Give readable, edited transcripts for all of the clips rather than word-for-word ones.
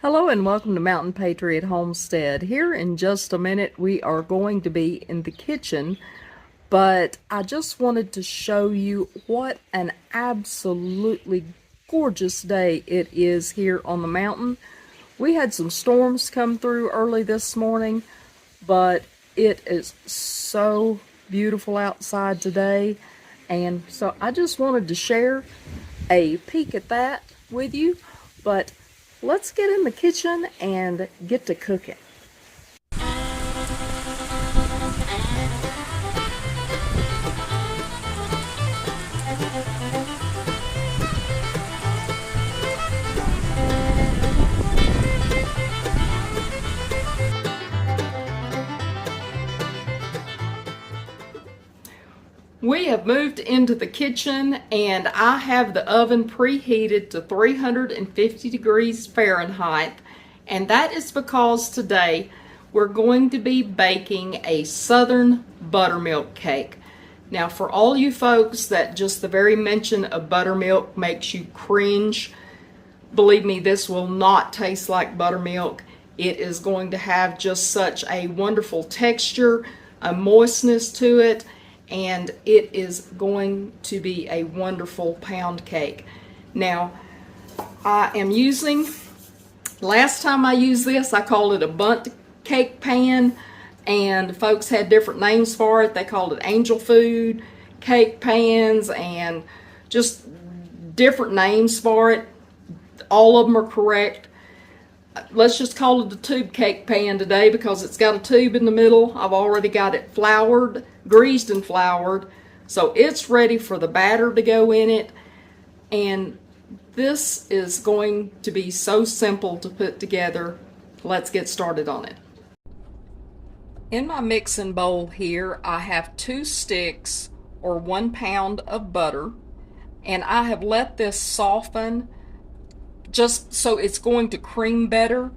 Hello and welcome to Mountain Patriot Homestead. Here in just a minute we are going to be in the kitchen, but I just wanted to show you what an absolutely gorgeous day it is here on the mountain. We had some storms come through early this morning, but it is so beautiful outside today, and so I just wanted to share a peek at that with you. But let's get in the kitchen and get to cooking. We have moved into the kitchen and I have the oven preheated to 350 degrees Fahrenheit, and that is because today we're going to be baking a southern buttermilk cake. Now, for all you folks that just the very mention of buttermilk makes you cringe, believe me, this will not taste like buttermilk. It is going to have just such a wonderful texture, a moistness to it, and it is going to be a wonderful pound cake. Now, I am using, last time I used this, I called it a bundt cake pan, and folks had different names for it. They called it angel food cake pans and just different names for it. All of them are correct. Let's just call it a tube cake pan today because it's got a tube in the middle. I've already got it floured, greased and floured, so it's ready for the batter to go in it. And this is going to be so simple to put together. Let's get started on it. In my mixing bowl here, I have 2 sticks or 1 pound of butter, and I have let this soften just so it's going to cream better,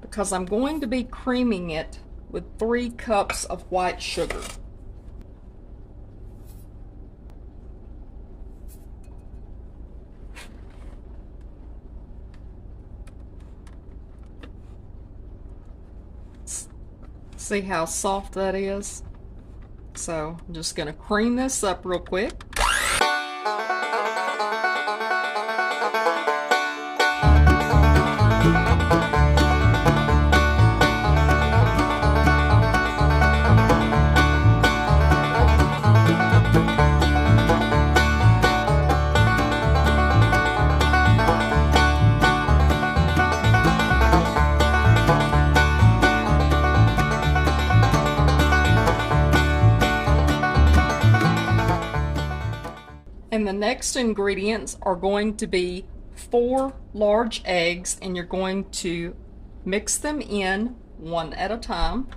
because I'm going to be creaming it with 3 cups of white sugar. See how soft that is? So I'm just going to cream this up real quick. And the next ingredients are going to be 4 large eggs, and you're going to mix them in one at a time.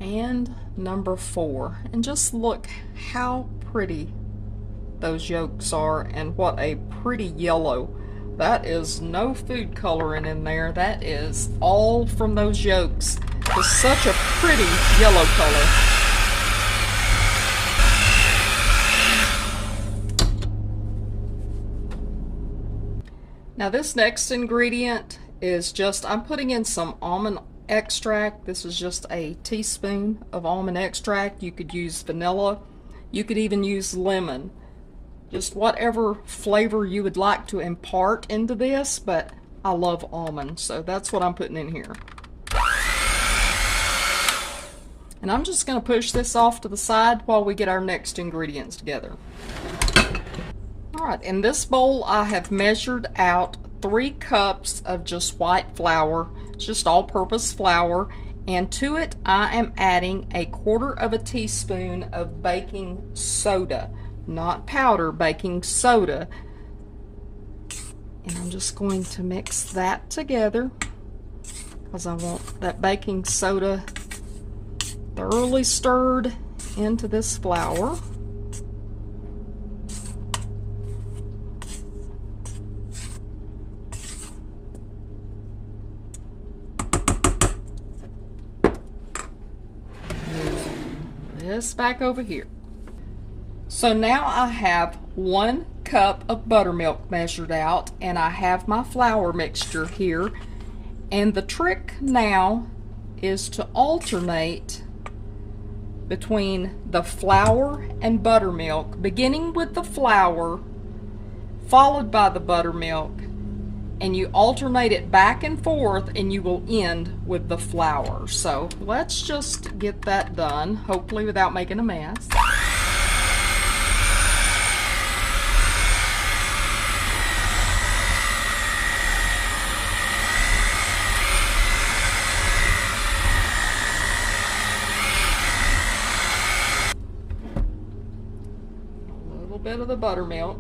And number 4, and just look how pretty those yolks are, and what a pretty yellow. That is no food coloring in there. That is all from those yolks. It's such a pretty yellow color. Now this next ingredient is just, I'm putting in some almond extract. This is just a teaspoon of almond extract. You could use vanilla. You could even use lemon. Just whatever flavor you would like to impart into this, but I love almond, so that's what I'm putting in here. And I'm just going to push this off to the side while we get our next ingredients together. Alright, in this bowl I have measured out 3 cups of just white flour, just all-purpose flour, and to it I am adding 1/4 teaspoon of baking soda, not powder, baking soda. And I'm just going to mix that together because I want that baking soda thoroughly stirred into this flour. This back over here. So now I have 1 cup of buttermilk measured out, and I have my flour mixture here. And the trick now is to alternate between the flour and buttermilk, beginning with the flour, followed by the buttermilk, and you alternate it back and forth, and you will end with the flour. So let's just get that done, hopefully without making a mess. A little bit of the buttermilk.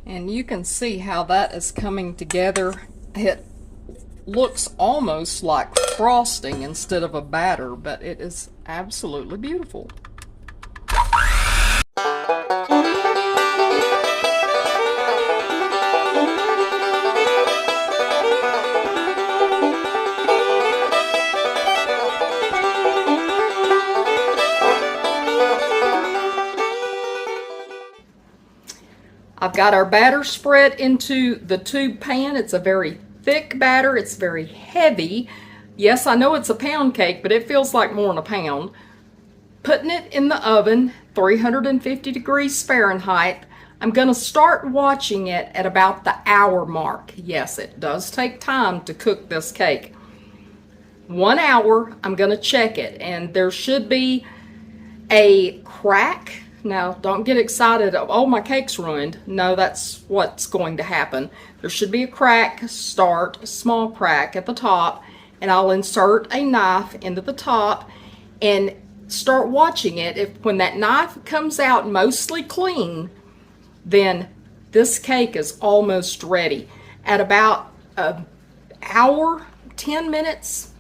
And you can see how that is coming together. It looks almost like frosting instead of a batter, but it is absolutely beautiful. I've got our batter spread into the tube pan. It's a very thick batter. It's very heavy. Yes, I know it's a pound cake, but it feels like more than a pound. Putting it in the oven, 350 degrees Fahrenheit. I'm going to start watching it at about the hour mark. Yes, it does take time to cook this cake. 1 hour, I'm going to check it, and there should be a crack. Now, don't get excited, oh, my cake's ruined. No, that's what's going to happen. There should be a crack, a small crack at the top, and I'll insert a knife into the top and start watching it. When that knife comes out mostly clean, then this cake is almost ready. At about an hour, 10 minutes,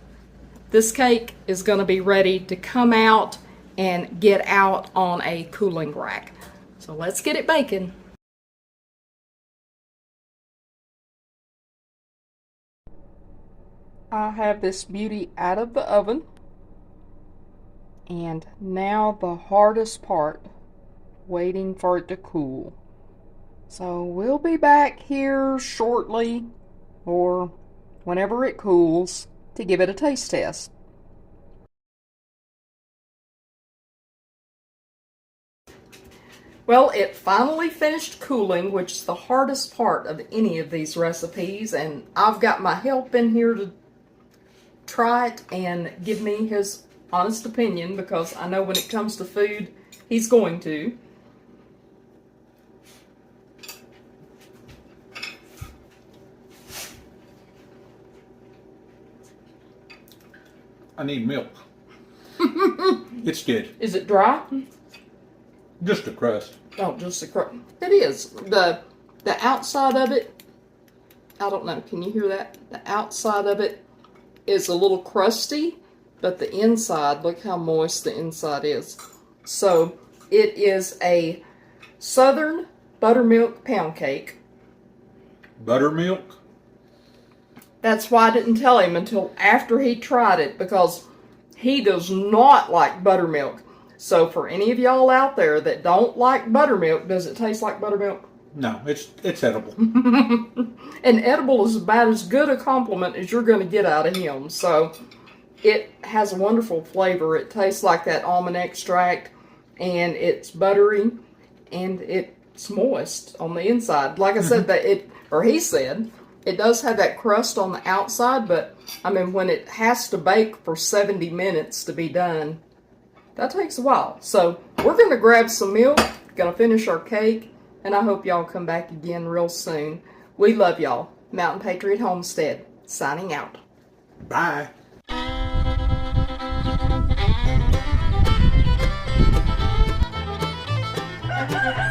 this cake is going to be ready to come out and get out on a cooling rack. So let's get it baking. I have this beauty out of the oven. And now the hardest part, waiting for it to cool. So we'll be back here shortly, or whenever it cools, to give it a taste test. Well, it finally finished cooling, which is the hardest part of any of these recipes, and I've got my help in here to try it and give me his honest opinion, because I know when it comes to food, he's going to. I need milk. It's good. Is it dry? Just a crust. Oh, just a crust. It is. The outside of it, I don't know, can you hear that? The outside of it is a little crusty, but the inside, look how moist the inside is. So it is a Southern buttermilk pound cake. Buttermilk? That's why I didn't tell him until after he tried it, because He does not like buttermilk. So for any of y'all out there that don't like buttermilk, does it taste like buttermilk? No, it's edible. And edible is about as good a compliment as you're going to get out of him. So it has a wonderful flavor. It tastes like that almond extract, and it's buttery, and it's moist on the inside. Like I said, he said, it does have that crust on the outside, but I mean, when it has to bake for 70 minutes to be done, that takes a while. So we're going to grab some milk, going to finish our cake, and I hope y'all come back again real soon. We love y'all. Mountain Patriot Homestead, signing out. Bye. Thank you.